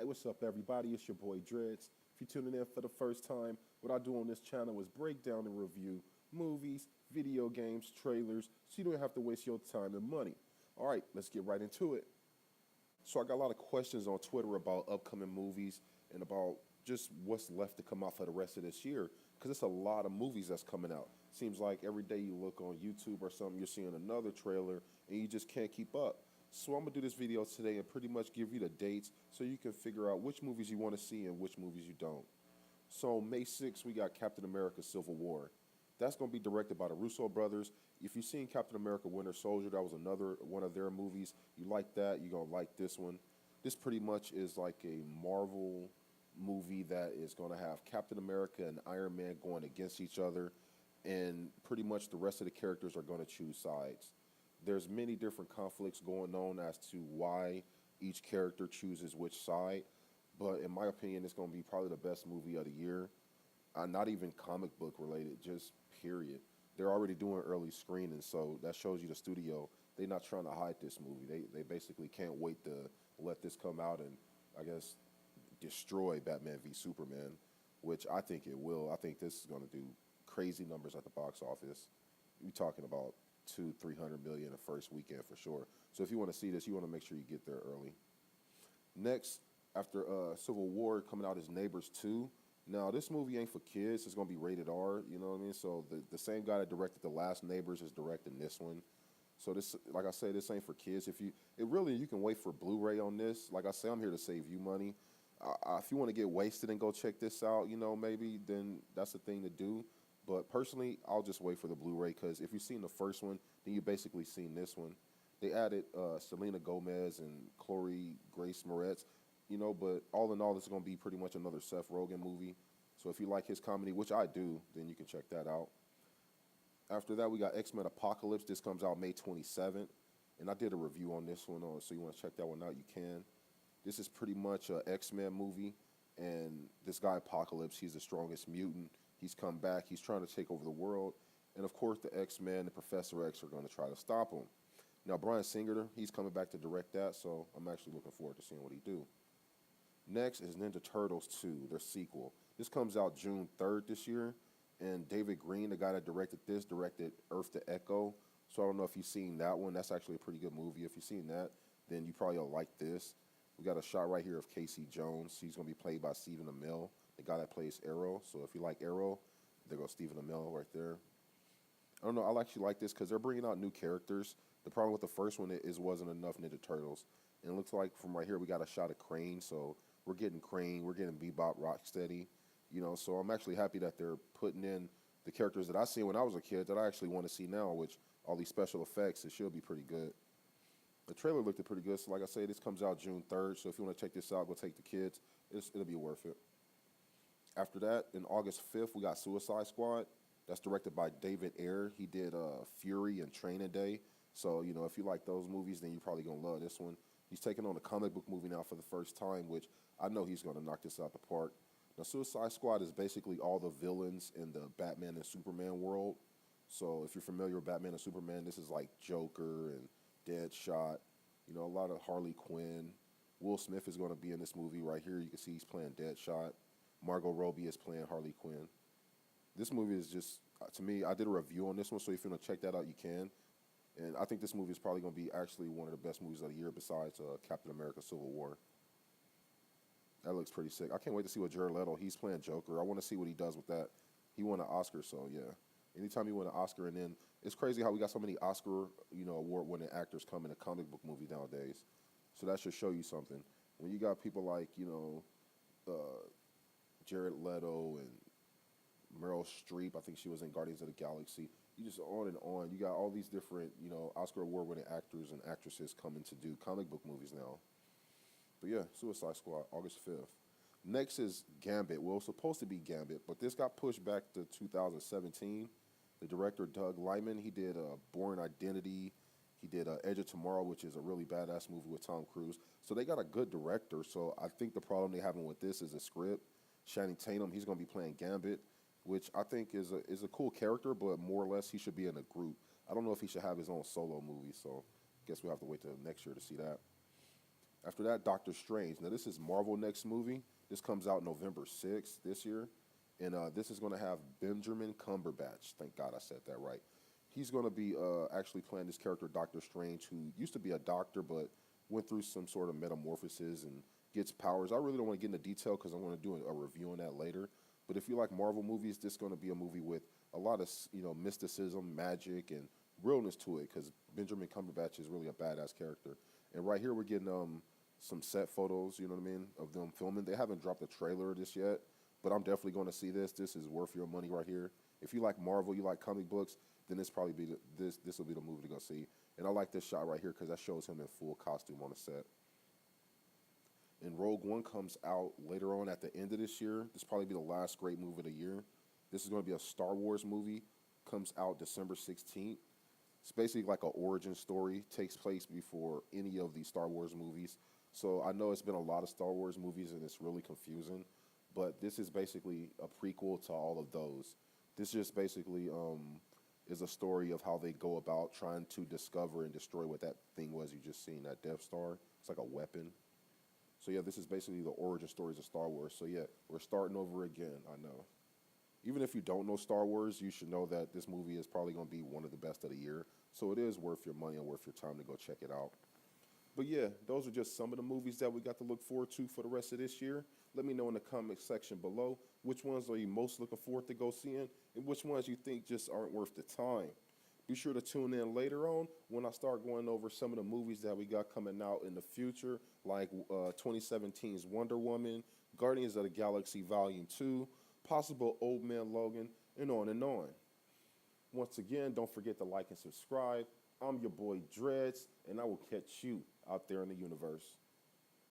Hey, what's up, everybody? It's your boy Dreads. If you're tuning in for the first time, what I do on this channel is break down and review movies, video games, trailers, so you don't have to waste your time and money. All right, let's get right into it. So I got a lot of questions on Twitter about upcoming movies and about just what's left to come out for the rest of this year, because it's a lot of movies that's coming out. Seems like every day you look on YouTube or something, you're seeing another trailer, and you just can't keep up. So I'm gonna do this video today and pretty much give you the dates so you can figure out which movies you want to see and which movies you don't. So May 6th, we got Captain America Civil War. That's going to be directed by the Russo brothers. If you've seen Captain America Winter Soldier, that was another one of their movies. You like that, you're going to like this one. This pretty much is like a Marvel movie that is going to have Captain America and Iron Man going against each other, and pretty much the rest of the characters are going to choose sides. There's many different conflicts going on as to why each character chooses which side, but in my opinion, it's going to be probably the best movie of the year. Not even comic book related, just period. They're already doing early screening, so that shows you the studio. They're not trying to hide this movie. They basically can't wait to let this come out and, I guess, destroy Batman v Superman, which I think it will. I think this is going to do crazy numbers at the box office. You're talking about 200-300 million the first weekend for sure. So if you want to see this, you want to make sure you get there early. Next, after Civil War coming out, is Neighbors 2. Now, this movie ain't for kids. It's going to be rated R, you know what I mean? So the same guy that directed the last Neighbors is directing this one. So this, like I say, this ain't for kids. You can wait for Blu-ray on this. Like I say, I'm here to save you money. If you want to get wasted and go check this out, maybe, then that's the thing to do. But personally, I'll just wait for the Blu-ray, because if you've seen the first one, then you've basically seen this one. They added Selena Gomez and Chloe Grace Moretz, but all in all, it's going to be pretty much another Seth Rogen movie. So if you like his comedy, which I do, then you can check that out. After that, we got X-Men Apocalypse. This comes out May 27th, and I did a review on this one, so you want to check that one out, you can. This is pretty much an X-Men movie, and this guy Apocalypse, he's the strongest mutant. He's come back. He's trying to take over the world, and of course, the X-Men and Professor X are going to try to stop him. Now, Bryan Singer, he's coming back to direct that, so I'm actually looking forward to seeing what he do. Next is Ninja Turtles 2, their sequel. This comes out June 3rd this year, and David Green, the guy that directed this, directed Earth to Echo. So I don't know if you've seen that one. That's actually a pretty good movie. If you've seen that, then you probably will like this. We got a shot right here of Casey Jones. He's going to be played by Stephen Amell, the guy that plays Arrow. So if you like Arrow, there goes Stephen Amell right there. I don't know, I actually like this because they're bringing out new characters. The problem with the first one is wasn't enough Ninja Turtles. And it looks like from right here we got a shot of Crane, so we're getting Crane, we're getting Bebop, Rocksteady. So I'm actually happy that they're putting in the characters that I seen when I was a kid that I actually want to see now, which all these special effects, it should be pretty good. The trailer looked pretty good, so like I say, this comes out June 3rd, so if you want to check this out, go take the kids. It'll be worth it. After that, in August 5th, we got Suicide Squad. That's directed by David Ayer. He did Fury and Training Day. So, if you like those movies, then you're probably going to love this one. He's taking on a comic book movie now for the first time, which I know he's going to knock this out the park. Now, Suicide Squad is basically all the villains in the Batman and Superman world. So if you're familiar with Batman and Superman, this is like Joker and Deadshot, a lot of Harley Quinn. Will Smith is going to be in this movie right here. You can see he's playing Deadshot. Margot Robbie is playing Harley Quinn. This movie is just, to me, I did a review on this one, so if you want to check that out, you can. And I think this movie is probably going to be actually one of the best movies of the year besides Captain America Civil War. That looks pretty sick. I can't wait to see what Jared Leto, he's playing Joker. I want to see what he does with that. He won an Oscar, so yeah. Anytime you win an Oscar, and then it's crazy how we got so many Oscar, award-winning actors come in a comic book movie nowadays. So that should show you something. When you got people like, Jared Leto and Meryl Streep, I think she was in Guardians of the Galaxy. You just on and on. You got all these different, Oscar award-winning actors and actresses coming to do comic book movies now. But yeah, Suicide Squad, August 5th. Next is Gambit. Well, it was supposed to be Gambit, but this got pushed back to 2017. The director, Doug Liman, he did Born Identity. He did Edge of Tomorrow, which is a really badass movie with Tom Cruise. So they got a good director. So I think the problem they having with this is the script. Channing Tatum, he's going to be playing Gambit, which I think is a cool character, but more or less he should be in a group. I don't know if he should have his own solo movie, so I guess we'll have to wait till next year to see that. After that, Doctor Strange. Now, this is Marvel next movie. This comes out November 6th this year. And this is going to have Benjamin Cumberbatch. Thank God I said that right. He's going to be actually playing this character, Doctor Strange, who used to be a doctor but went through some sort of metamorphosis and gets powers. I really don't want to get into detail because I'm going to do a review on that later. But if you like Marvel movies, this is going to be a movie with a lot of mysticism, magic, and realness to it because Benjamin Cumberbatch is really a badass character. And right here we're getting some set photos, you know what I mean, of them filming. They haven't dropped a trailer of this yet, but I'm definitely going to see this. This is worth your money right here. If you like Marvel, you like comic books, then this probably be this will be the movie to go see. And I like this shot right here because that shows him in full costume on the set. And Rogue One comes out later on at the end of this year. This will probably be the last great movie of the year. This is going to be a Star Wars movie. Comes out December 16th. It's basically like an origin story. Takes place before any of the Star Wars movies. So I know it's been a lot of Star Wars movies and it's really confusing. But this is basically a prequel to all of those. This just basically is a story of how they go about trying to discover and destroy what that thing was you just seen, that Death Star. It's like a weapon. So yeah, this is basically the origin stories of Star Wars. So yeah, we're starting over again, I know. Even if you don't know Star Wars, you should know that this movie is probably going to be one of the best of the year. So it is worth your money and worth your time to go check it out. But yeah, those are just some of the movies that we got to look forward to for the rest of this year. Let me know in the comment section below which ones are you most looking forward to go seeing and which ones you think just aren't worth the time. Be sure to tune in later on when I start going over some of the movies that we got coming out in the future, like 2017's Wonder Woman, Guardians of the Galaxy Volume 2, possible Old Man Logan, and on and on. Once again, don't forget to like and subscribe. I'm your boy Dreads, and I will catch you out there in the universe.